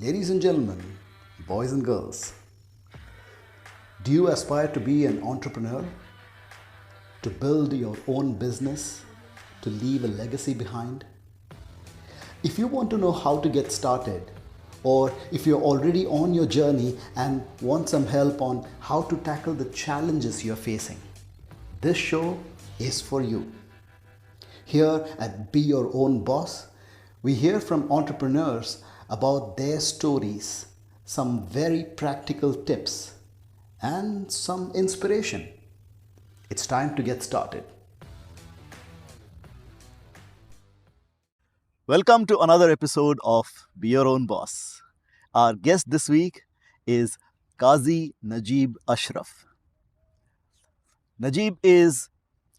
Ladies and gentlemen, boys and girls, do you aspire to be an entrepreneur? To build your own business? To leave a legacy behind? If you want to know how to get started, or if you're already on your journey and want some help on how to tackle the challenges you're facing, this show is for you. Here at Be Your Own Boss, we hear from entrepreneurs about their stories, some very practical tips, and some inspiration. It's time to get started. Welcome to another episode of Be Your Own Boss. Our guest this week is Kazi Najib Ashraf. Najib is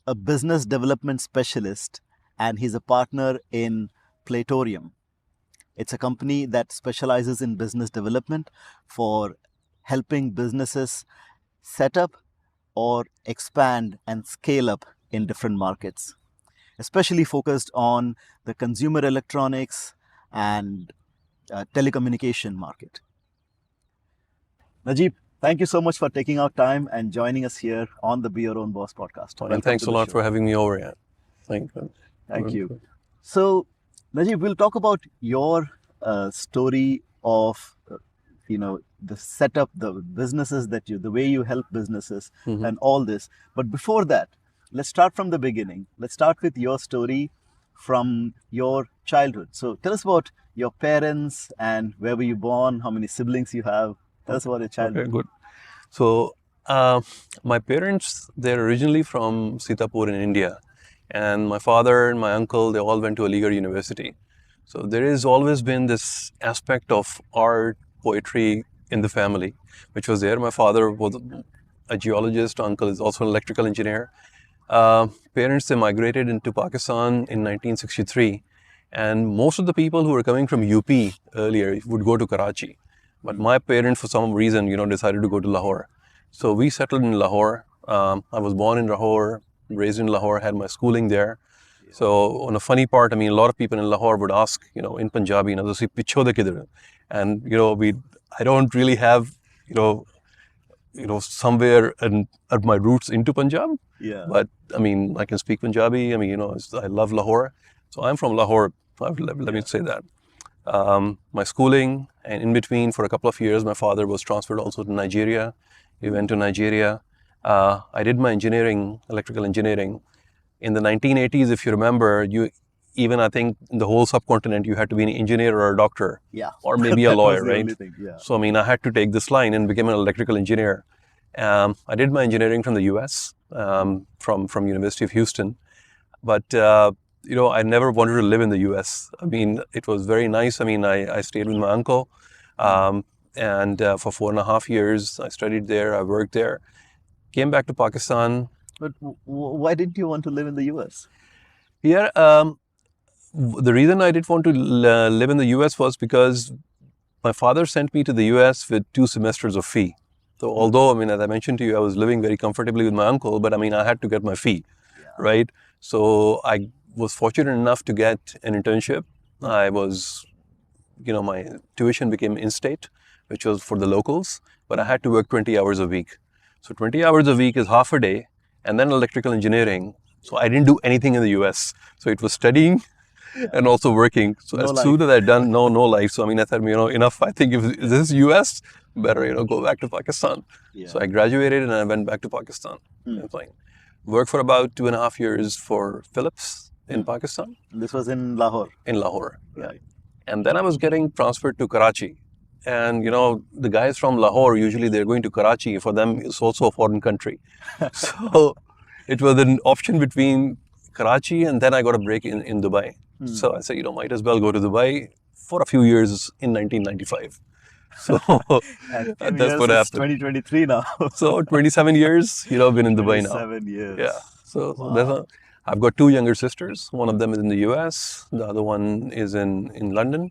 a business development specialist and he's a partner in Playtorium. It's a company that specializes in business development for helping businesses set up or expand and scale up in different markets, especially focused on the consumer electronics and telecommunication market. Najib, thank you so much for taking out time and joining us here on the Be Your Own Boss podcast. And thanks a lot for having me over here. Thank you. So, Najib, we'll talk about your story of, the setup, the businesses the way you help businesses and all this. But before that, let's start from the beginning. Let's start with your story from your childhood. So tell us about your parents and where were you born, how many siblings you have. Tell us about your childhood. Okay, good. So my parents, they're originally from Sitapur in India. And my father and my uncle, they all went to Aligarh University. So there has always been this aspect of art, poetry in the family, which was there. My father was a geologist, uncle is also an electrical engineer. Parents, they migrated into Pakistan in 1963. And most of the people who were coming from UP earlier would go to Karachi. But my parents, for some reason, decided to go to Lahore. So we settled in Lahore. I was born in Lahore, raised in Lahore, had my schooling there. So on a funny part, a lot of people in Lahore would ask, in Punjabi, pichho de kidhar? And, I don't really have, somewhere at my roots into Punjab. Yeah. But, I can speak Punjabi. I love Lahore. So I'm from Lahore. Let me say that. My schooling, and in between for a couple of years, my father was transferred also to Nigeria. We went to Nigeria. I did my engineering, electrical engineering. In the 1980s, if you remember, I think in the whole subcontinent, you had to be an engineer or a doctor. Yeah. Or maybe a lawyer, right? Yeah. So, I had to take this line and became an electrical engineer. I did my engineering from the US, from University of Houston. But, I never wanted to live in the US. It was very nice. I stayed with my uncle. And for 4.5 years, I studied there, I worked there. Came back to Pakistan. But why didn't you want to live in the US? Yeah, the reason I didn't want to live in the US was because my father sent me to the US with 2 semesters of fee. So although, as I mentioned to you, I was living very comfortably with my uncle, but I had to get my fee, right? So I was fortunate enough to get an internship. I was, my tuition became in-state, which was for the locals, but I had to work 20 hours a week. So 20 hours a week is half a day, and then electrical engineering. So I didn't do anything in the US. So it was studying and also working. So as soon as I'd done, no life. So I said, enough. I think if this is US, better, go back to Pakistan. Yeah. So I graduated and I went back to Pakistan. Worked for about 2.5 years for Philips in Pakistan. This was in Lahore? In Lahore, right. And then I was getting transferred to Karachi. And, the guys from Lahore, usually they're going to Karachi. For them, it's also a foreign country. So it was an option between Karachi and then I got a break in Dubai. So I said, might as well go to Dubai for a few years in 1995. So that's what happened. 2023 now. So 27 years, been in Dubai now. 27 years. Yeah. So I've got 2 younger sisters. One of them is in the US. The other one is in London.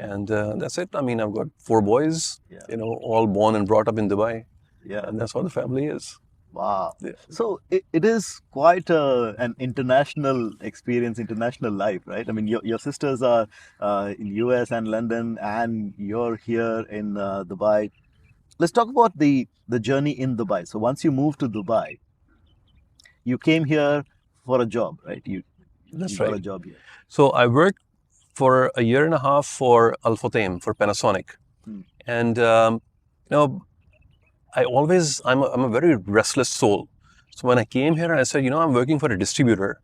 And that's it. I've got 4 boys, all born and brought up in Dubai. Yeah. And that's how the family is. Wow. Yeah. So it is quite an international experience, international life, right? I mean, your sisters are in US and London, and you're here in Dubai. Let's talk about the journey in Dubai. So once you moved to Dubai, you came here for a job, right? You That's got a right. job here. So I worked for a year and a half for Alphatem, for Panasonic. Hmm. And, you know, I'm a very restless soul. So when I came here and I said, I'm working for a distributor,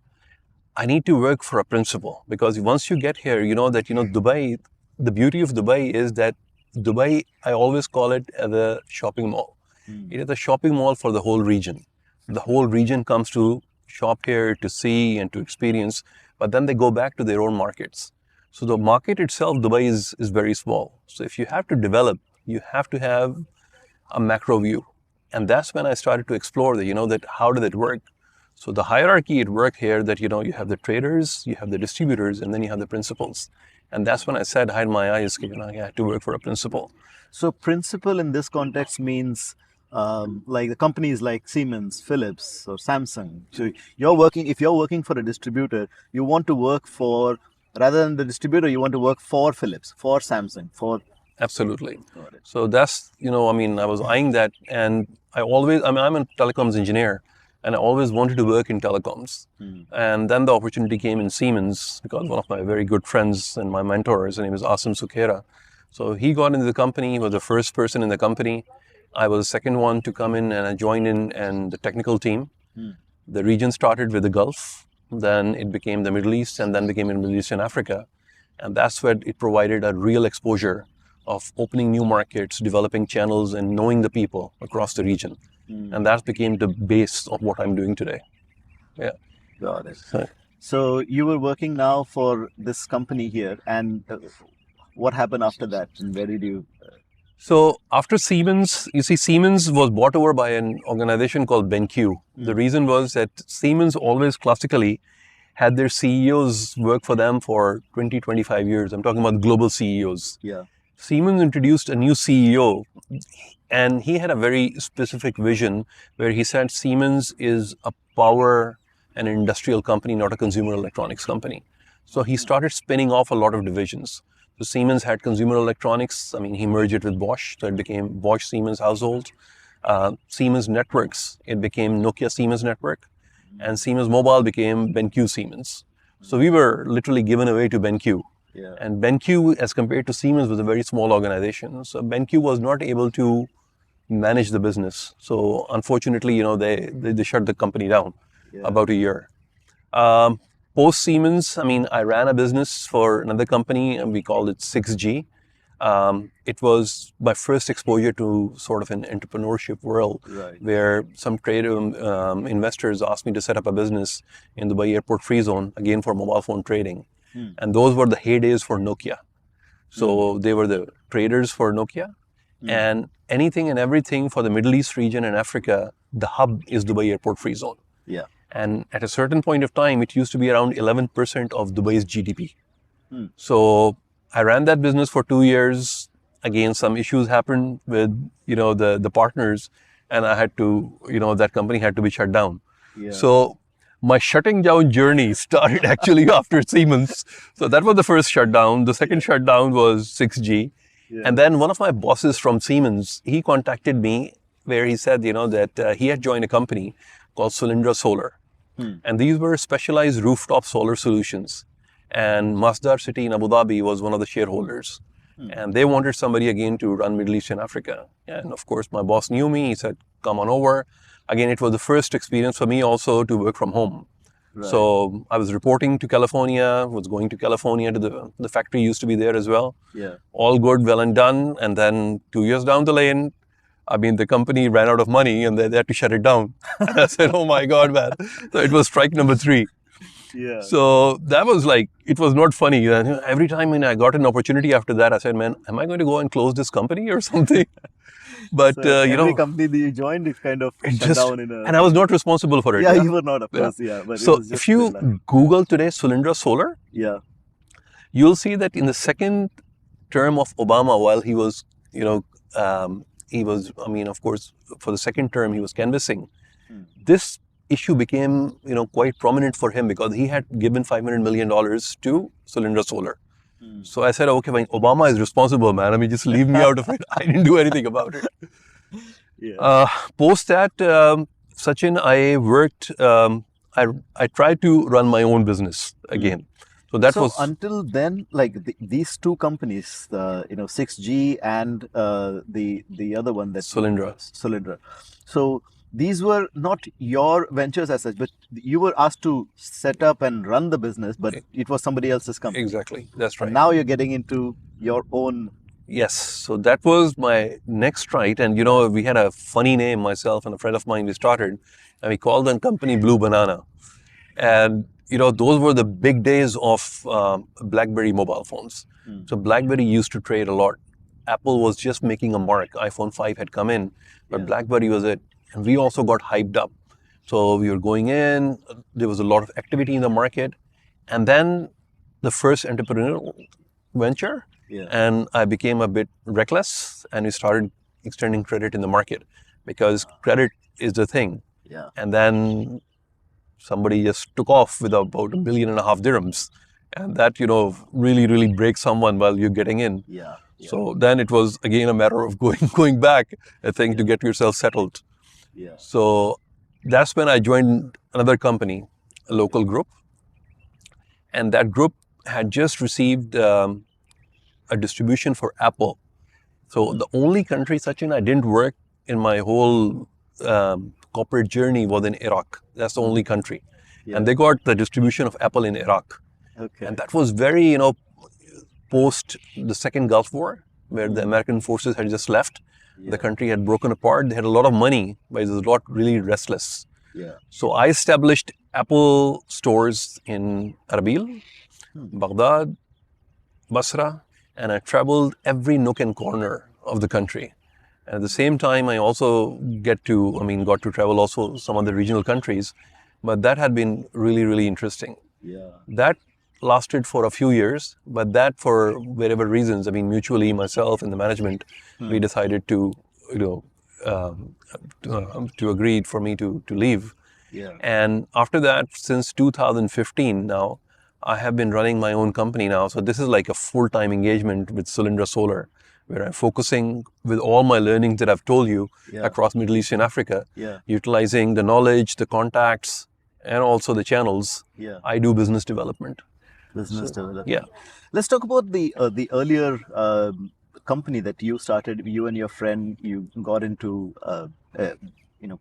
I need to work for a principal, because once you get here, you know that, Dubai, the beauty of Dubai is that Dubai, I always call it the shopping mall. Hmm. It is a shopping mall for the whole region. The whole region comes to shop here to see and to experience, but then they go back to their own markets. So the market itself, Dubai is very small. So if you have to develop, you have to have a macro view. And that's when I started to explore that how did it work? So the hierarchy it worked here that, you have the traders, you have the distributors, and then you have the principals. And that's when I said, hide my eyes, I had to work for a principal. So principal in this context means like the companies like Siemens, Philips, or Samsung. So if you're working for a distributor, you want to work for, rather than the distributor, you want to work for Philips, for Samsung, for. Absolutely. Got it. So that's, I was eyeing that, and I'm a telecoms engineer, and I always wanted to work in telecoms. And then the opportunity came in Siemens, because one of my very good friends and my mentors, his name is Asim Sukhera. So he got into the company, he was the first person in the company. I was the second one to come in, and I joined in and the technical team. The region started with the Gulf, then it became the Middle East, and then became in Middle East and Africa. And that's where it provided a real exposure of opening new markets, developing channels, and knowing the people across the region. And that became the base of what I'm doing today. Yeah. Got it. So you were working now for this company here, and what happened after that? And where did you? So after Siemens, you see, Siemens was bought over by an organization called BenQ. The reason was that Siemens always classically had their CEOs work for them for 20, 25 years. I'm talking about global CEOs. Yeah. Siemens introduced a new CEO, and he had a very specific vision where he said Siemens is a power and industrial company, not a consumer electronics company. So he started spinning off a lot of divisions. So Siemens had consumer electronics. I mean, he merged it with Bosch, so it became Bosch Siemens Household. Siemens Networks, it became Nokia Siemens Network. And Siemens Mobile became BenQ Siemens. So we were literally given away to BenQ. Yeah. And BenQ, as compared to Siemens, was a very small organization. So BenQ was not able to manage the business. So unfortunately, they shut the company down about a year. Post Siemens, I ran a business for another company, and we called it 6G. It was my first exposure to sort of an entrepreneurship world, where some trade investors asked me to set up a business in the Dubai Airport Free Zone, again for mobile phone trading. And those were the heydays for Nokia. So they were the traders for Nokia. And anything and everything for the Middle East region and Africa, the hub is Dubai Airport Free Zone. Yeah. And at a certain point of time, it used to be around 11% of Dubai's GDP. So I ran that business for 2 years. Again, some issues happened with, the partners, and I had to, that company had to be shut down. Yeah. So my shutting down journey started actually after Siemens. So that was the first shutdown. The second shutdown was 6G. And then one of my bosses from Siemens, he contacted me where he said, that he had joined a company called Solyndra Solar. And these were specialized rooftop solar solutions. And Masdar City in Abu Dhabi was one of the shareholders. And they wanted somebody again to run Middle East and Africa. And of course, my boss knew me. He said, come on over. Again, it was the first experience for me also to work from home. So I was reporting to California, was going to California to the factory used to be there as well. Yeah. All good, well and done. And then 2 years down the lane, the company ran out of money and they had to shut it down. I said, oh my God, man. So it was strike number 3. Yeah. So that was like, it was not funny. Every time when I got an opportunity after that, I said, man, am I going to go and close this company or something? But, So every company that you joined, it kind of shut down in a... And I was not responsible for it. Yeah, you were not, of course, but so it was just if you Google today Solyndra Solar, you'll see that in the second term of Obama, while he was, of course, for the second term, he was canvassing. this issue became, quite prominent for him because he had given $500 million to Solyndra Solar. So I said, okay, fine, Obama is responsible, man. I mean, just leave me out of it. I didn't do anything about it. Post that, Sachin, I worked, I tried to run my own business again. So that was until then, like these two companies, 6G and the other one, that Solyndra. So these were not your ventures as such, but you were asked to set up and run the business, but it was somebody else's company. Exactly, that's right. And now you're getting into your own. Yes, so that was my next stride, and we had a funny name, myself and a friend of mine. We started, and we called the company Blue Banana, and those were the big days of BlackBerry mobile phones. So BlackBerry used to trade a lot. Apple was just making a mark. iPhone 5 had come in, but BlackBerry was it. And we also got hyped up. So we were going in, there was a lot of activity in the market. And then the first entrepreneurial venture, and I became a bit reckless, and we started extending credit in the market because credit is the thing. And then somebody just took off with about $1.5 million dirhams. And that, really, really breaks someone while you're getting in. So then it was again a matter of going back, I think, to get yourself settled. So that's when I joined another company, a local group. And that group had just received a distribution for Apple. So the only country, Sachin, I didn't work in my whole corporate journey was in Iraq. That's the only country. And they got the distribution of Apple in Iraq. And that was very, post the second Gulf War, where the American forces had just left. The country had broken apart. They had a lot of money, but it was a lot really restless. So I established Apple stores in Erbil, Baghdad, Basra, and I traveled every nook and corner of the country. And at the same time, I also got to travel also some other regional countries, but that had been really, really interesting. That lasted for a few years, but that for whatever reasons, mutually, myself and the management, we decided to, to agree for me to leave. And after that, since 2015 now, I have been running my own company now. So this is like a full-time engagement with Solyndra Solar, where I'm focusing with all my learnings that I've told you across Middle East and Africa, utilizing the knowledge, the contacts, and also the channels. I do business development. Let's talk about the earlier company that you started. You and your friend, you got into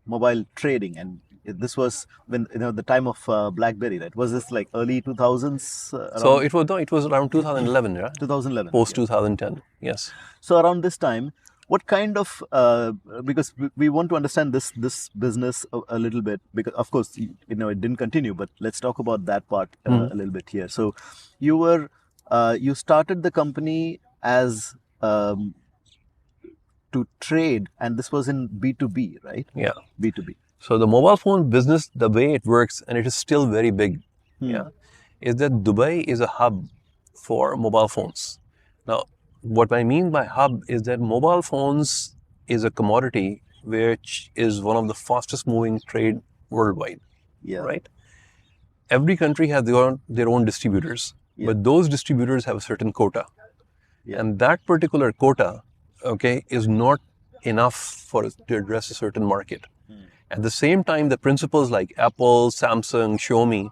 mobile trading, and this was when the time of BlackBerry, right? Was this like early 2000s? So it was around 2011, 2011. Post 2010, yes. So around this time, what kind of because we want to understand this business a little bit, because of course it didn't continue, but let's talk about that part a little bit here. So you started the company as to trade, and this was in B2B, right? B2B. So the mobile phone business, the way it works, and it is still very big, is that Dubai is a hub for mobile phones. Now, what I mean by hub is that mobile phones is a commodity which is one of the fastest moving trade worldwide, right? Every country has their own distributors, but those distributors have a certain quota. And that particular quota, is not enough for us to address a certain market. At the same time, the principals like Apple, Samsung, Xiaomi,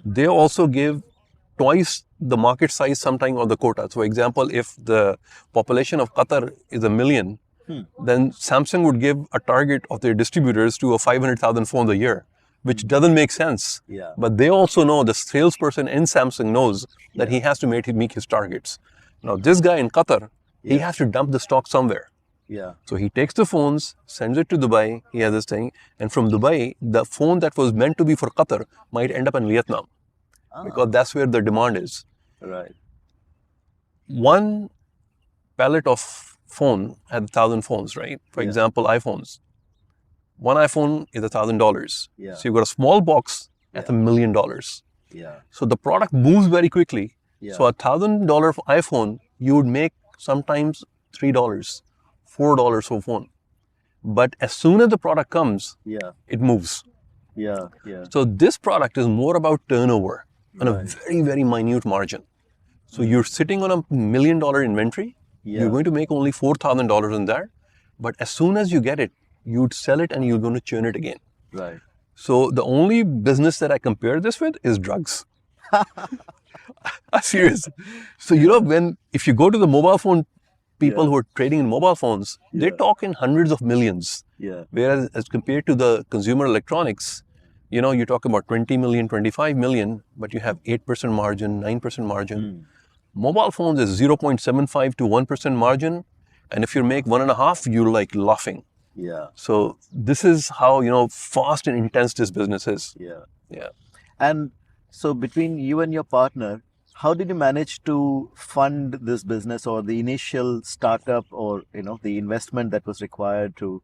they also give twice the market size sometime of the quota. So, for example, if the population of Qatar is 1 million, then Samsung would give a target of their distributors to 500,000 phones a year, which doesn't make sense. But they also know, the salesperson in Samsung knows that he has to meet his targets. Now, this guy in Qatar, he has to dump the stock somewhere. So he takes the phones, sends it to Dubai, he has this thing, and from Dubai, the phone that was meant to be for Qatar might end up in Vietnam, because that's where the demand is. One pallet of phone had 1,000 phones, right? For example, iPhones. One iPhone is $1,000. So you've got a small box at $1 million. So the product moves very quickly. So $1,000 iPhone, you would make sometimes $3, $4 for phone. but as soon as the product comes, Yeah. it moves. Yeah. Yeah. So this product is more about turnover on a Right. very, very minute margin. So you're sitting on $1 million inventory, Yeah. you're going to make only $4,000 in that, but as soon as you get it, you'd sell it and you're going to churn it again. Right. So the only business that I compare this with is drugs. I'm serious. So if you go to the mobile phone people Yeah. who are trading in mobile phones, they Yeah. talk in hundreds of millions. Yeah. Whereas as compared to the consumer electronics, you talk about 20 million, 25 million, but you have 8% margin, 9% margin. Mobile phones is 0.75 to 1% margin. And if you make 1.5, you're like laughing. Yeah. So this is how, fast and intense this business is. Yeah. Yeah. And so between you and your partner, how did you manage to fund this business, or the initial startup, or the investment that was required to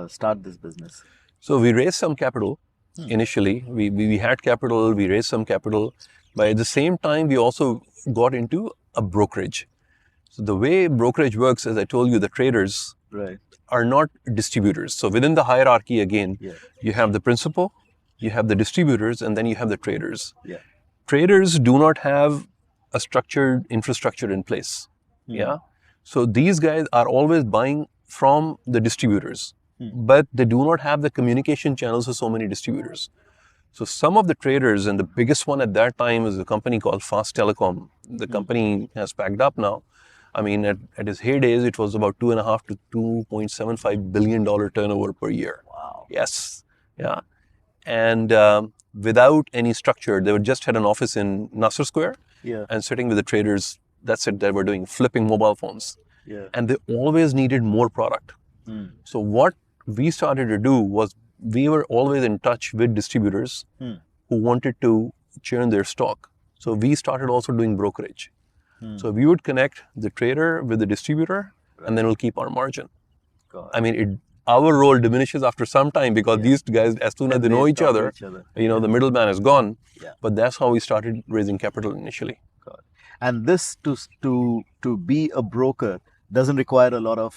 start this business? So we raised some capital initially. We had capital, we raised some capital, but at the same time, we also got into a brokerage. So the way brokerage works, as I told you, the traders Right. are not distributors. So within the hierarchy, again, Yeah. you have the principal, you have the distributors, and then you have the traders. Yeah. Traders do not have a structured infrastructure in place. Yeah. So these guys are always buying from the distributors, but they do not have the communication channels of so many distributors. So some of the traders, and the biggest one at that time is a company called Fast Telecom. The company has packed up now. I mean, at its heydays, it was about $2.5 to $2.75 billion turnover per year. Wow. Yes. Yeah. And without any structure, they just had an office in Nasser Square. Yeah. And sitting with the traders, that's it, they were doing flipping mobile phones. Yeah. And they always needed more product. So what we started to do was we were always in touch with distributors who wanted to churn their stock. So we started also doing brokerage. So we would connect the trader with the distributor, and then we'll keep our margin. I mean, our role diminishes after some time because these guys, as soon as they know each other, the middleman is gone. Yeah. But that's how we started raising capital initially. And this to be a broker doesn't require a lot of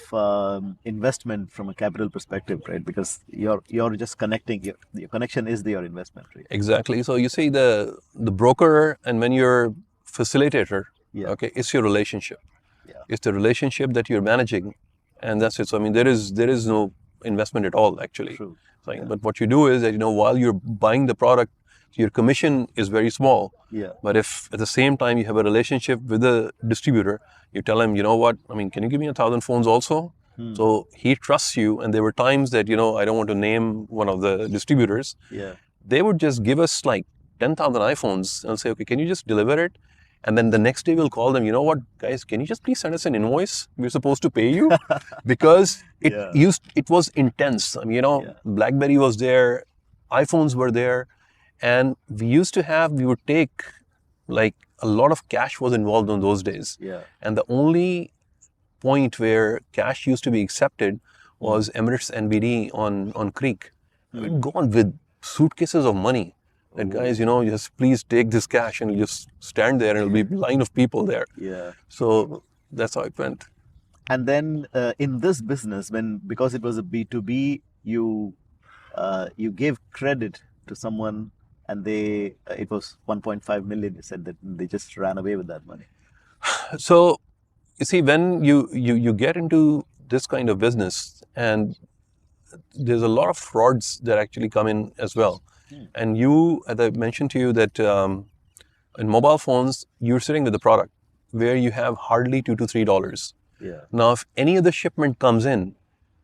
investment from a capital perspective, right? Because you're just connecting. Your connection is your investment, right? Exactly. So you see the broker, and when you're facilitator, okay, it's your relationship. Yeah. It's the relationship that you're managing, and that's it. So I mean, there is no investment at all actually. True. So, but what you do is that while you're buying the product, your commission is very small. Yeah. But if at the same time you have a relationship with the distributor, you tell him, what, I mean, can you give me 1,000 phones also? So he trusts you. And there were times that, I don't want to name one of the distributors. Yeah. They would just give us like 10,000 iPhones and say, okay, can you just deliver it? And then the next day we'll call them, what, guys, can you just please send us an invoice? We're supposed to pay you. Because it was intense. I mean, BlackBerry was there, iPhones were there. And we would take, like, a lot of cash was involved in those days. Yeah. And the only point where cash used to be accepted was Emirates NBD on Creek. We'd go on with suitcases of money. And guys, just please take this cash, and you just stand there and it'll be a line of people there. Yeah. So that's how it went. And then in this business, because it was a B2B, you gave credit to someone, and it was 1.5 million. You said that they just ran away with that money. So you see, when you get into this kind of business, and there's a lot of frauds that actually come in as well. And as I mentioned to you, that in mobile phones, you're sitting with the product where you have hardly $2 to $3. Yeah. Now, if any other shipment comes in,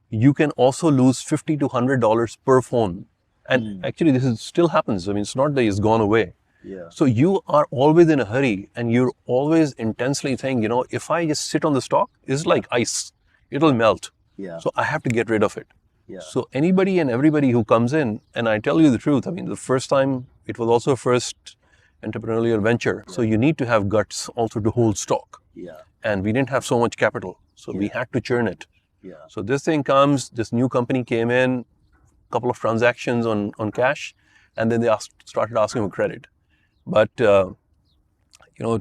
you can also lose $50 to $100 per phone. And actually, this still happens. I mean, it's not that it's gone away. Yeah. So you are always in a hurry, and you're always intensely thinking, if I just sit on the stock, it's like ice. It'll melt. Yeah. So I have to get rid of it. Yeah. So anybody and everybody who comes in, and I tell you the truth, I mean, the first time, it was also a first entrepreneurial venture. So you need to have guts also to hold stock. Yeah. And we didn't have so much capital. So we had to churn it. Yeah. So this thing comes, this new company came in, couple of transactions on cash, and then they started asking for credit. But, to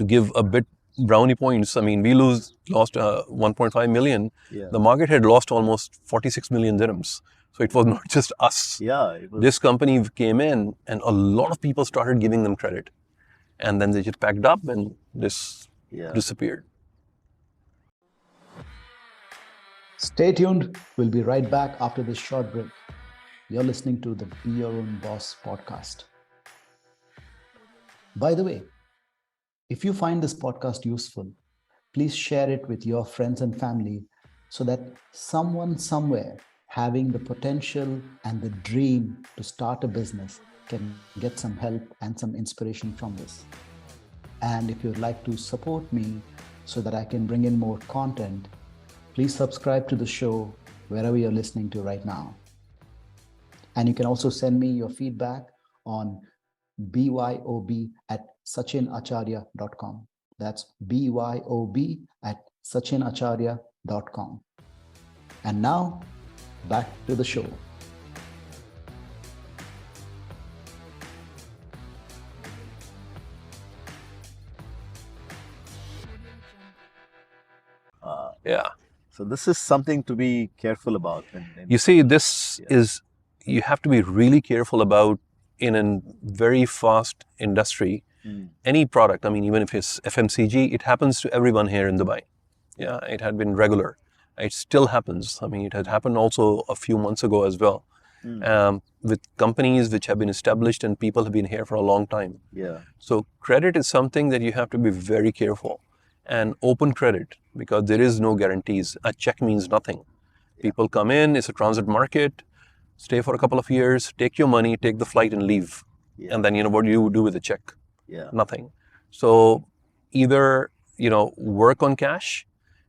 give a bit brownie points. I mean, we lost 1.5 million. Yeah. The market had lost almost 46 million dirhams. So it was not just us. Yeah. It was, This company came in and a lot of people started giving them credit. And then they just packed up and this disappeared. Stay tuned. We'll be right back after this short break. You're listening to the Be Your Own Boss podcast. By the way, if you find this podcast useful, please share it with your friends and family so that someone somewhere having the potential and the dream to start a business can get some help and some inspiration from this. And if you'd like to support me so that I can bring in more content, please subscribe to the show wherever you're listening to right now. And you can also send me your feedback on byob@sachinacharya.com. That's byob@sachinacharya.com. And now, back to the show. Yeah. so this is something to be careful about. You see, this is, you have to be really careful about in a very fast industry. Any product, I mean, even if it's FMCG, it happens to everyone here in Dubai. Yeah, it had been regular. It still happens. I mean, it had happened also a few months ago as well. With companies which have been established and people have been here for a long time. Yeah. So credit is something that you have to be very careful. And open credit, because there is no guarantees. A check means nothing. People come in, it's a transit market, stay for a couple of years, take your money, take the flight and leave. And then, what do you do with the check? Nothing. So either, work on cash,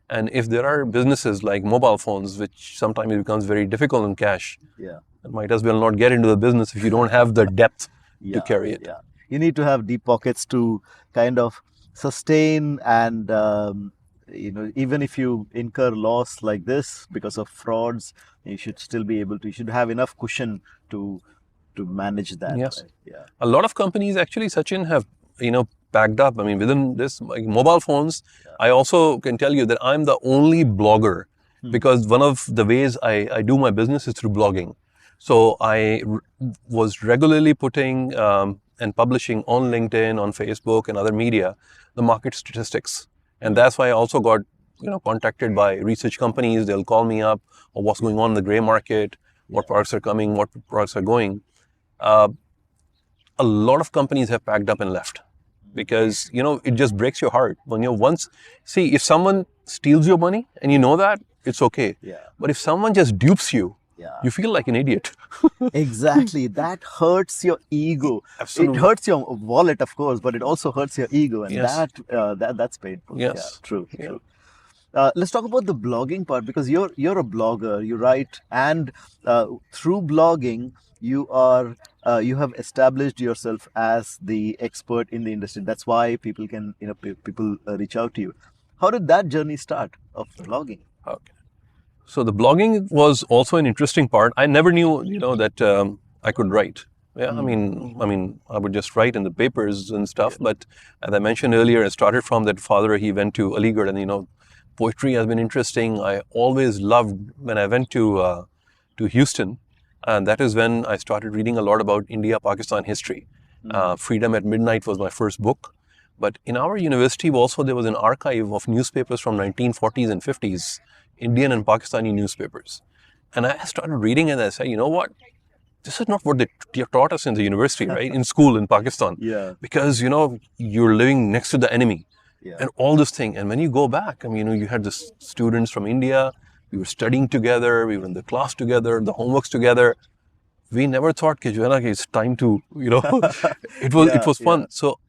and if there are businesses like mobile phones, which sometimes it becomes very difficult on cash, might as well not get into the business if you don't have the depth to carry it. Yeah. You need to have deep pockets to kind of sustain and, even if you incur loss like this because of frauds, you should still be able to, you should have enough cushion to manage that. Yes. Right? Yeah. A lot of companies actually, Sachin, have, packed up. I mean, within this, like mobile phones, I also can tell you that I'm the only blogger because one of the ways I do my business is through blogging. So I was regularly putting and publishing on LinkedIn, on Facebook and other media, the market statistics. And that's why I also got, contacted by research companies. They'll call me up or what's going on in the gray market, what products are coming, what products are going. A lot of companies have packed up and left because, it just breaks your heart. When if someone steals your money and you know that, it's okay. But if someone just dupes you, you feel like an idiot. Exactly. That hurts your ego. Absolutely. It hurts your wallet, of course, but it also hurts your ego. And Yes. that's painful. Yes. Yeah, true. Let's talk about the blogging part, because you're a blogger, you write, and through blogging, you have established yourself as the expert in the industry. That's why people can, people reach out to you. How did that journey start of blogging? Okay. So the blogging was also an interesting part. I never knew, that I could write. Yeah, I mean, I would just write in the papers and stuff. But as I mentioned earlier, I started from that father. He went to Aligarh, and poetry has been interesting. I always loved when I went to Houston, and that is when I started reading a lot about India-Pakistan history. Freedom at Midnight was my first book. But in our university also, there was an archive of newspapers from 1940s and 50s. Indian and Pakistani newspapers. And I started reading and I said, you know what? This is not what they taught us in the university, right? In school in Pakistan. Yeah. Because, you're living next to the enemy. Yeah. And all this thing. And when you go back, you had the students from India, we were studying together, we were in the class together, the homeworks together. We never thought, it's time to, it was fun. So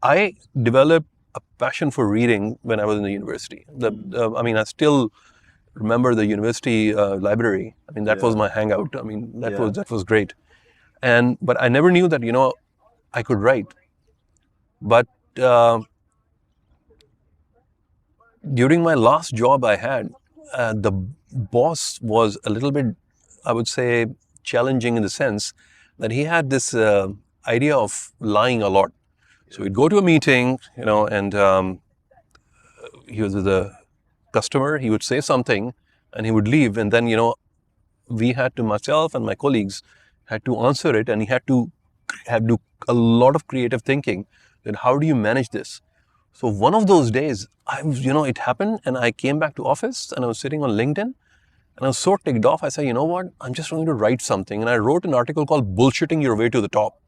I developed a passion for reading when I was in the university. I still remember the university library. That was my hangout. That was great. But I never knew that, I could write. But during my last job I had, the boss was a little bit, I would say, challenging in the sense that he had this idea of lying a lot. So we'd go to a meeting, and he was with a customer, he would say something and he would leave, and then we had to, myself and my colleagues had to answer it, and he had to do a lot of creative thinking. Then how do you manage this? So one of those days, it happened, and I came back to office and I was sitting on LinkedIn and I was so ticked off. I said, you know what? I'm just going to write something. And I wrote an article called "Bullshitting Your Way to the Top."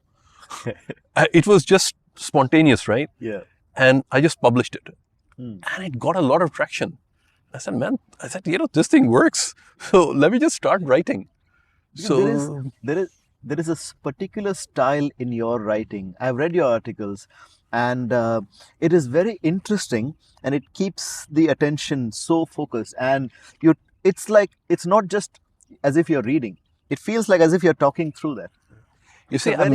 It was just spontaneous, right? Yeah. And I just published it. And it got a lot of traction. I said, this thing works. So let me just start writing. So there is a particular style in your writing. I've read your articles, and it is very interesting, and it keeps the attention so focused. And it's like, it's not just as if you're reading. It feels like as if you're talking through that. You see, I've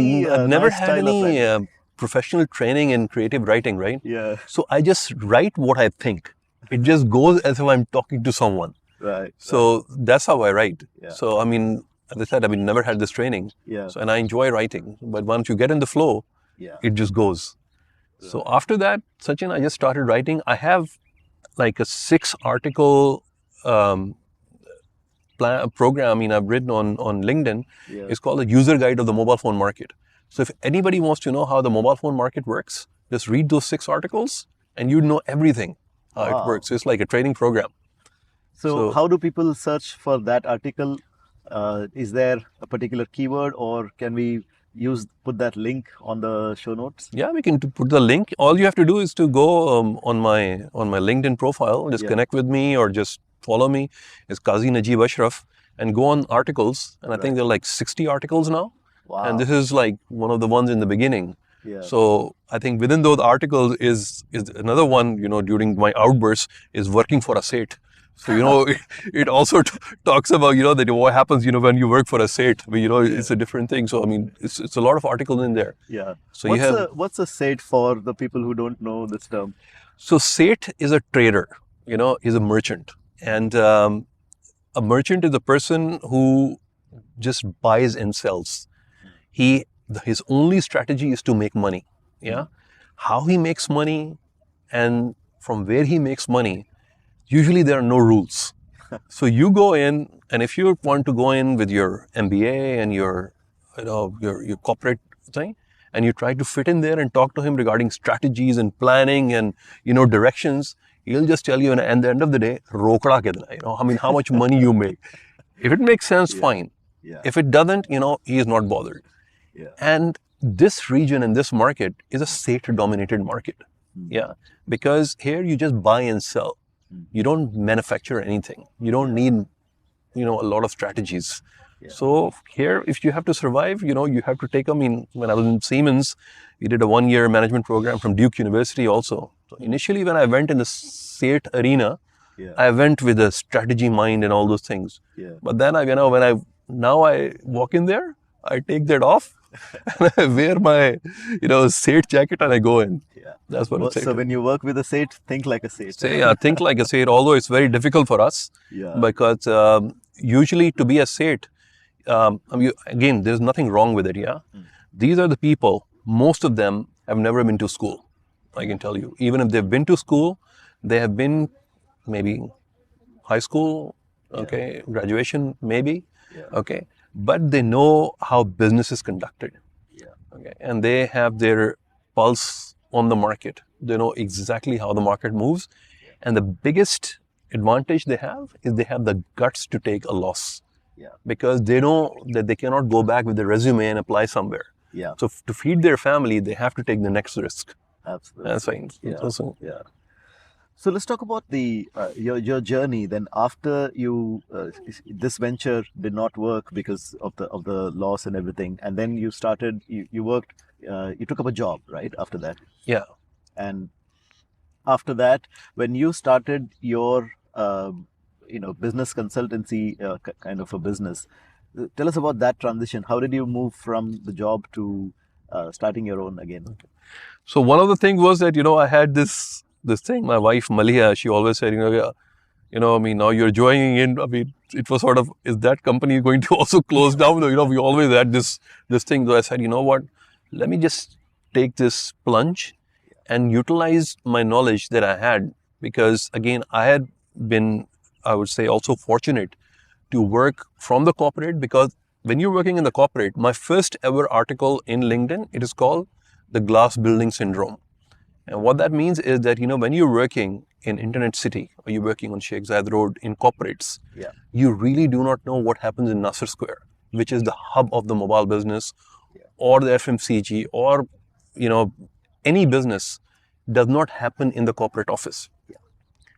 never had any professional training in creative writing, right? Yeah. So I just write what I think. It just goes as if I'm talking to someone. Right. So that's how I write. Yeah. So, as I said, never had this training. Yeah. So, and I enjoy writing. But once you get in the flow, it just goes. Right. So after that, Sachin, I just started writing. I have like a 6-article program I've written on LinkedIn. Yeah. It's called the User Guide of the Mobile Phone Market. So if anybody wants to know how the mobile phone market works, just read those 6 articles and you know everything, how it works. It's like a training program. So how do people search for that article? Is there a particular keyword, or can we put that link on the show notes? Yeah, we can put the link. All you have to do is to go on my LinkedIn profile, just connect with me or just follow me. It's Kazi Najib Ashraf, and go on articles. And I think there are like 60 articles now. Wow. And this is like one of the ones in the beginning. Yeah. So I think within those articles is another one, during my outbursts, is working for a Seth. So, it also talks about, that what happens, when you work for a Seth. It's a different thing. So, it's a lot of articles in there. Yeah. So what's a Seth for the people who don't know this term? So Seth is a trader, he's a merchant. And a merchant is a person who just buys and sells. His only strategy is to make money. Yeah. How he makes money and from where he makes money, usually there are no rules. So you go in, and if you want to go in with your MBA and your corporate thing, and you try to fit in there and talk to him regarding strategies and planning and directions, he'll just tell you, and at the end of the day, rokda kitna, how much money you make. If it makes sense, fine. Yeah. If it doesn't, he is not bothered. Yeah. And this region and this market is a Seth-dominated market. Yeah, because here you just buy and sell. You don't manufacture anything. You don't need, a lot of strategies. Yeah. So here, if you have to survive, you have to take, when I was in Siemens, we did a 1-year management program from Duke University also. So initially when I went in the Seth arena, I went with a strategy mind and all those things. Yeah. But then now I walk in there, I take that off, and I wear my, Seth jacket and I go in. Yeah. That's what it's So when you work with a Seth, think like a Seth. Think like a Seth, although it's very difficult for us. Yeah. Because usually to be a Seth, again, there's nothing wrong with it, yeah? These are the people, most of them have never been to school, I can tell you. Even if they've been to school, they have been maybe high school, okay, graduation, maybe, okay. But they know how business is conducted, okay, and they have their pulse on the market. They know exactly how the market moves, and the biggest advantage they have is they have the guts to take a loss, because they know that they cannot go back with their resume and apply somewhere. Yeah. So to feed their family, they have to take the next risk. Absolutely. That's fine. Yeah. So let's talk about your journey. Then after you this venture did not work because of the loss and everything, and then you started. You worked. You took up a job, right? After that. Yeah. And after that, when you started your business consultancy kind of a business, tell us about that transition. How did you move from the job to starting your own again? Okay. So one of the things was that I had this thing. My wife Malia, she always said, now you're joining in. It was sort of, is that company going to also close down? We always had this thing. So I said, you know what? Let me just take this plunge and utilize my knowledge that I had because again, I had been, I would say, also fortunate to work from the corporate, because when you're working in the corporate, my first ever article in LinkedIn, it is called the glass building syndrome. And what that means is that, when you're working in Internet City or you're working on Sheikh Zayed Road in corporates, Yeah. you really do not know what happens in Nasser Square, which is the hub of the mobile business, Yeah. or the FMCG, or, any business does not happen in the corporate office. Yeah.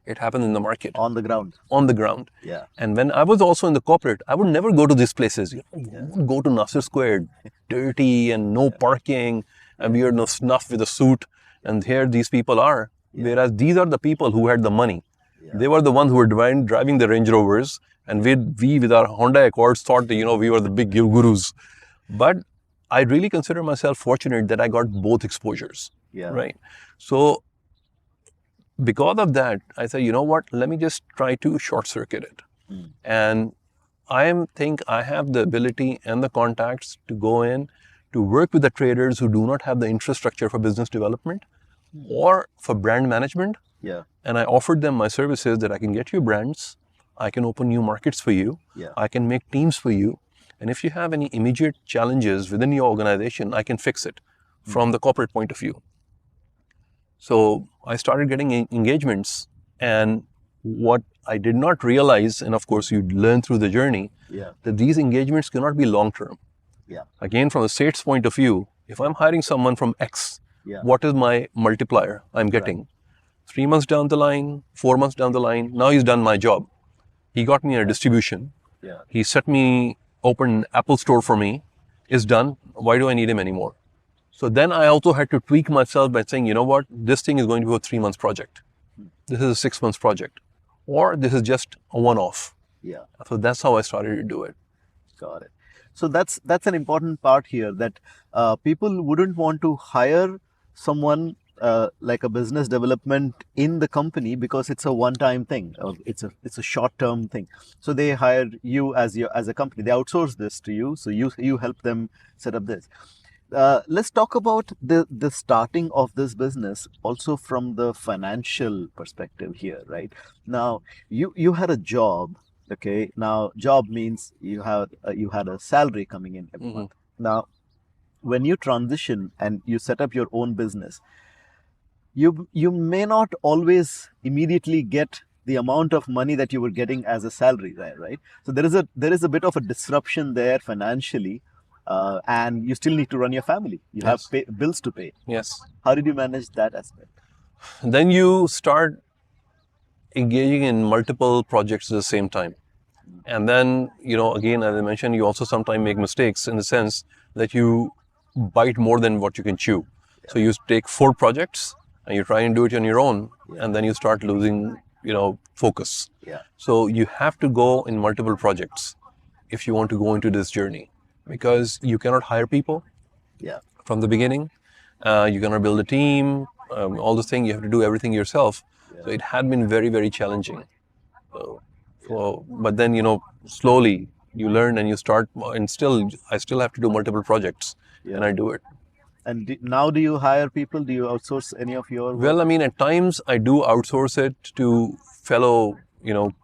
It happens in the market. On the ground. On the ground. Yeah. And when I was also in the corporate, I would never go to these places. You would go to Nasser Square, dirty and no parking, and we are no snuff with a suit. And here these people are. Whereas these are the people who had the money. Yeah. They were the ones who were driving the Range Rovers. And we with our Honda Accords thought that, we were the big gurus. But I really consider myself fortunate that I got both exposures. Yeah. Right. So because of that, I said, you know what, let me just try to short circuit it. And I think I have the ability and the contacts to go in to work with the traders who do not have the infrastructure for business development or for brand management. Yeah. And I offered them my services that I can get you brands, I can open new markets for you, Yeah. I can make teams for you. And if you have any immediate challenges within your organization, I can fix it from the corporate point of view. So I started getting engagements, and what I did not realize, and of course you learn through the journey, Yeah. that these engagements cannot be long-term. Yeah. Again, from the state's point of view, if I'm hiring someone from X, Yeah. what is my multiplier I'm getting? 3 months down the line, 4 months down the line, now he's done my job. He got me a distribution. Yeah. He opened an Apple store for me. It's done. Why do I need him anymore? So then I also had to tweak myself by saying, you know what, this thing is going to be a 3 months project. This is a 6 months project. Or this is just a one-off. Yeah. So that's how I started to do it. Got it. So that's an important part here, that people wouldn't want to hire someone like a business development in the company because it's a one-time thing, or it's a short-term thing. So they hire you as a company. They outsource this to you, so you help them set up this. Let's talk about the starting of this business also from the financial perspective here, right? Now, you had a job. Okay, now job means you had a salary coming in every month. Now, when you transition and you set up your own business, you may not always immediately get the amount of money that you were getting as a salary there, right? So there is a bit of a disruption there financially, and you still need to run your family. You have bills to pay. Yes. How did you manage that aspect? Then you start engaging in multiple projects at the same time. And then, again, as I mentioned, you also sometimes make mistakes in the sense that you bite more than what you can chew. Yeah. So you take 4 projects and you try and do it on your own, and then you start losing, focus. Yeah. So you have to go in multiple projects if you want to go into this journey, because you cannot hire people from the beginning. You cannot build a team, all the things. You have to do everything yourself. Yeah. So it had been very, very challenging. But then, slowly you learn and you start, and I still have to do multiple projects, and I do it. And now do you hire people? Do you outsource any of your work? Well, I mean, at times I do outsource it to fellow,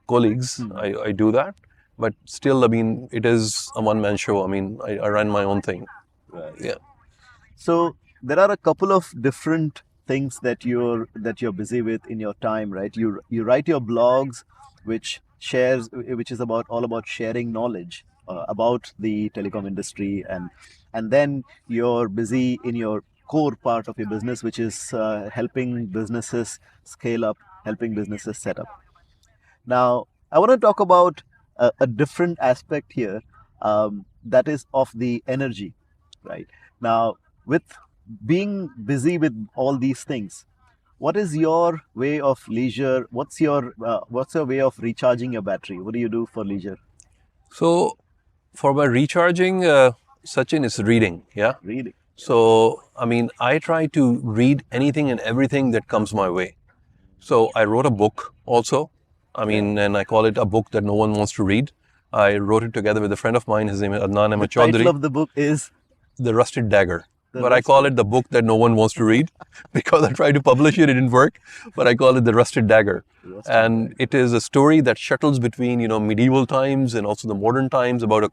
colleagues. I do that. But still, I mean, it is a one-man show. I mean, I run my own thing. Right. Yeah. So there are a couple of different things that you're busy with in your time, right? You write your blogs, which is all about sharing knowledge about the telecom industry, and then you're busy in your core part of your business, which is helping businesses scale up, helping businesses set up. Now, I want to talk about a different aspect here, that is of the energy, right? Now, with being busy with all these things, what is your way of leisure? What's your way of recharging your battery? What do you do for leisure? So, for my recharging, Sachin, is reading. Yeah. Reading. So, I mean, I try to read anything and everything that comes my way. So, I wrote a book also. I mean, and I call it a book that no one wants to read. I wrote it together with a friend of mine. His name is Adnan Ahmed Chaudhary. The title of the book is The Rusted Dagger. But I call it the book that no one wants to read because I tried to publish it, it didn't work. But I call it the Rusted Dagger. It is a story that shuttles between, medieval times and also the modern times about a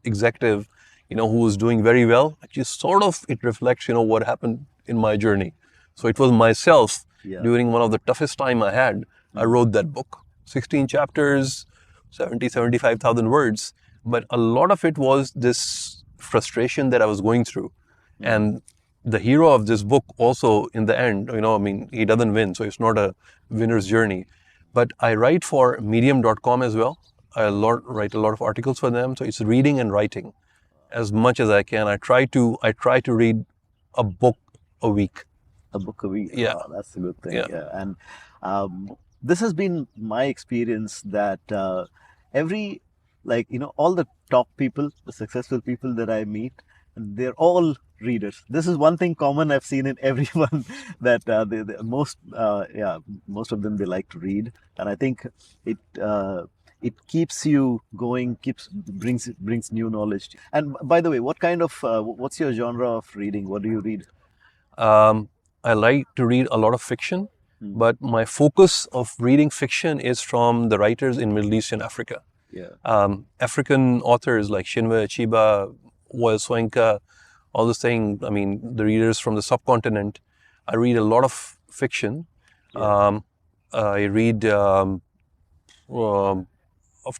executive, who was doing very well. Actually, sort of, it reflects, what happened in my journey. So it was myself during one of the toughest time I had. I wrote that book, 16 chapters, 75,000 words. But a lot of it was this frustration that I was going through. And the hero of this book also, in the end, he doesn't win, so it's not a winner's journey. But I write for medium.com as well. I write a lot of articles for them. So it's reading and writing as much as I can. I try to read a book a week. A book a week. Yeah. Wow, that's a good thing. Yeah. And this has been my experience that all the top people, the successful people that I meet, they're all readers. This is one thing common I've seen in everyone that most of them, they like to read, and I think it keeps you going, brings new knowledge. And by the way, what's your genre of reading? What do you read? I like to read a lot of fiction, but my focus of reading fiction is from the writers in Middle East and Africa. African authors like Chinwe Achebe, Wael Soyinka, all those things. The readers from the subcontinent. I read a lot of fiction. I read, of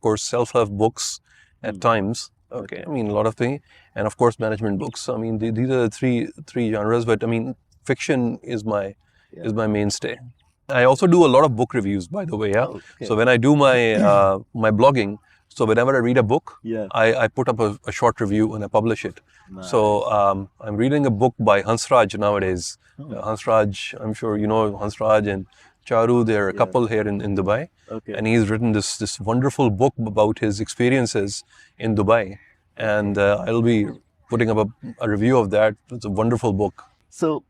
course, self-help books at times. Okay, a lot of things, and of course, management books. These are the three genres. But fiction is my mainstay. I also do a lot of book reviews, by the way. Yeah. Okay. So when I do my my blogging, so whenever I read a book, I put up a short review and I publish it. Nice. So I'm reading a book by Hansraj nowadays. Hansraj, I'm sure you know Hansraj and Charu. They're a couple here in Dubai. Okay. And he's written this wonderful book about his experiences in Dubai. And I'll be putting up a review of that. It's a wonderful book. So,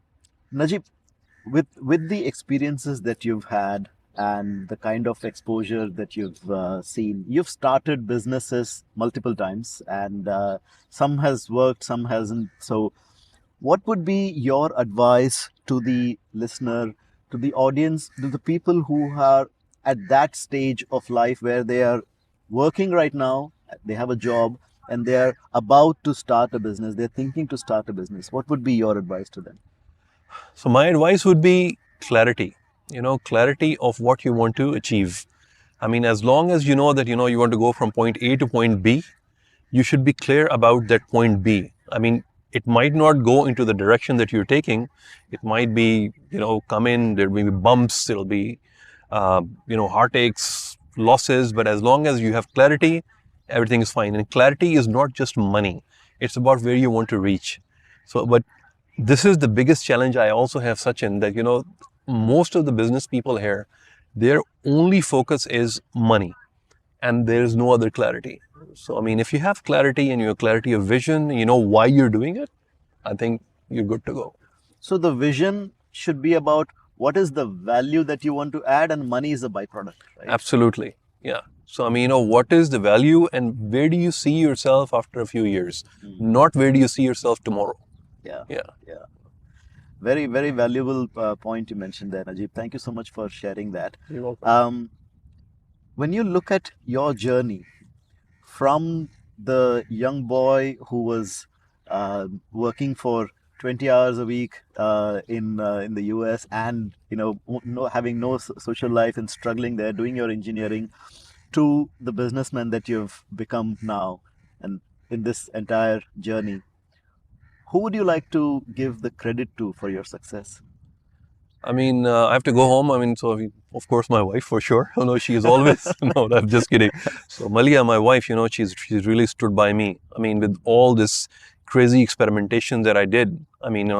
Najib, with the experiences that you've had and the kind of exposure that you've seen, you've started businesses multiple times, and some has worked, some hasn't. So what would be your advice to the listener, to the audience, to the people who are at that stage of life where they are working right now, they have a job, and they are about to start a business, they're thinking to start a business? What would be your advice to them? So my advice would be clarity. Clarity of what you want to achieve. As long as you know that, you want to go from point A to point B, you should be clear about that point B. It might not go into the direction that you're taking. It might be, come in, there will be bumps, there'll be, heartaches, losses, but as long as you have clarity, everything is fine. And clarity is not just money. It's about where you want to reach. So, but this is the biggest challenge I also have, Sachin, that, most of the business people here, their only focus is money and there is no other clarity. So, if you have clarity and you have clarity of vision, you know why you're doing it, I think you're good to go. So the vision should be about what is the value that you want to add, and money is a byproduct, right? Absolutely. Yeah. So, what is the value and where do you see yourself after a few years? Not where do you see yourself tomorrow? Yeah. Very, very valuable point you mentioned there, Najib. Thank you so much for sharing that. You're welcome. When you look at your journey from the young boy who was working for 20 hours a week in the US and having no social life and struggling there, doing your engineering, to the businessman that you've become now, and in this entire journey, who would you like to give the credit to for your success? I have to go home. Of course, my wife, for sure. She is always, no, I'm just kidding. So Malia, my wife, she's really stood by me. With all this crazy experimentation that I did,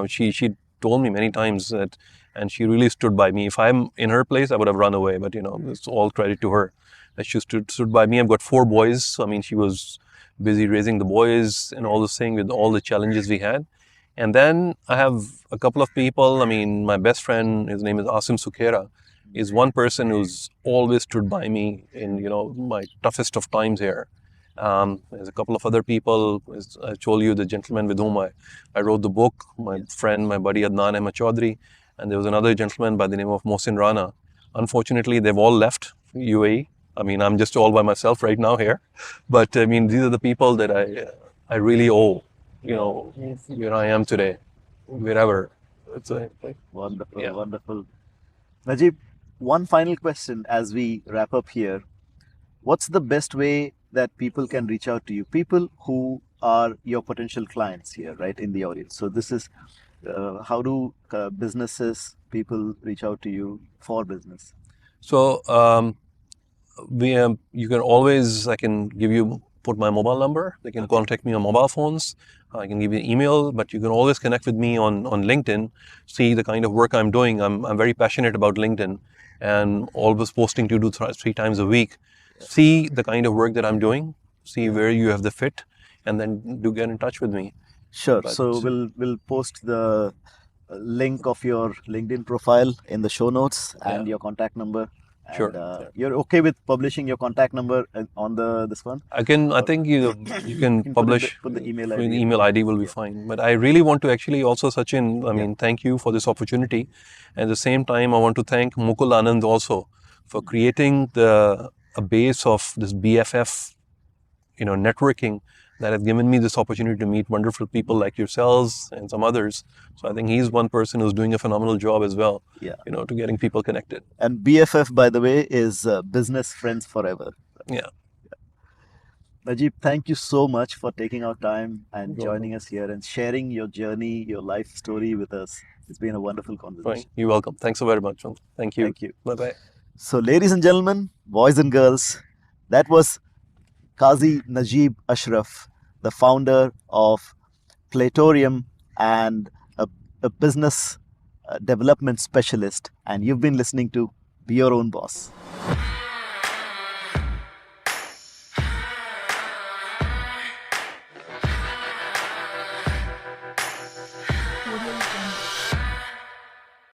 she told me many times that, and she really stood by me. If I'm in her place, I would have run away, but it's all credit to her that she stood by me. I've got 4 boys. So, she was busy raising the boys and all this thing with all the challenges we had. And then I have a couple of people. My best friend, his name is Asim Sukhera, is one person who's always stood by me in, my toughest of times here. There's a couple of other people. As I told you, the gentleman with whom I wrote the book, my friend, my buddy Adnan Ahmed Chaudhry, and there was another gentleman by the name of Mohsin Rana. Unfortunately, they've all left UAE. I mean, I'm just all by myself right now here. But I mean, these are the people that I really owe, where I am today, wherever. It's Wonderful, yeah. wonderful. Najib, one final question as we wrap up here. What's the best way that people can reach out to you? People who are your potential clients here, right, in the audience. So this is how do businesses, people reach out to you for business? So you can always, I can put my mobile number. They can contact me on mobile phones. I can give you an email, but you can always connect with me on LinkedIn, see the kind of work I'm doing. I'm very passionate about LinkedIn and always posting 2 to 3 times a week. See the kind of work that I'm doing, see where you have the fit, and then do get in touch with me. Sure. So we'll post the link of your LinkedIn profile in the show notes and your contact number. And, Sure. You're okay with publishing your contact number on this one? I think you can publish. Put the email ID. The email ID will be fine. But I really want to actually also, Sachin, I mean, thank you for this opportunity. At the same time, I want to thank Mukul Anand also for creating a base of this BFF, networking that has given me this opportunity to meet wonderful people like yourselves and some others. So I think he's one person who's doing a phenomenal job as well, to getting people connected. And BFF, by the way, is Business Friends Forever. Yeah. Najib, thank you so much for taking our time and joining us here and sharing your journey, your life story with us. It's been a wonderful conversation. Fine. You're welcome. Thanks so very much. Thank you. Thank you. Bye-bye. So, ladies and gentlemen, boys and girls, that was Kazi Najib Ashraf, the founder of Playtorium and a business development specialist. And you've been listening to Be Your Own Boss.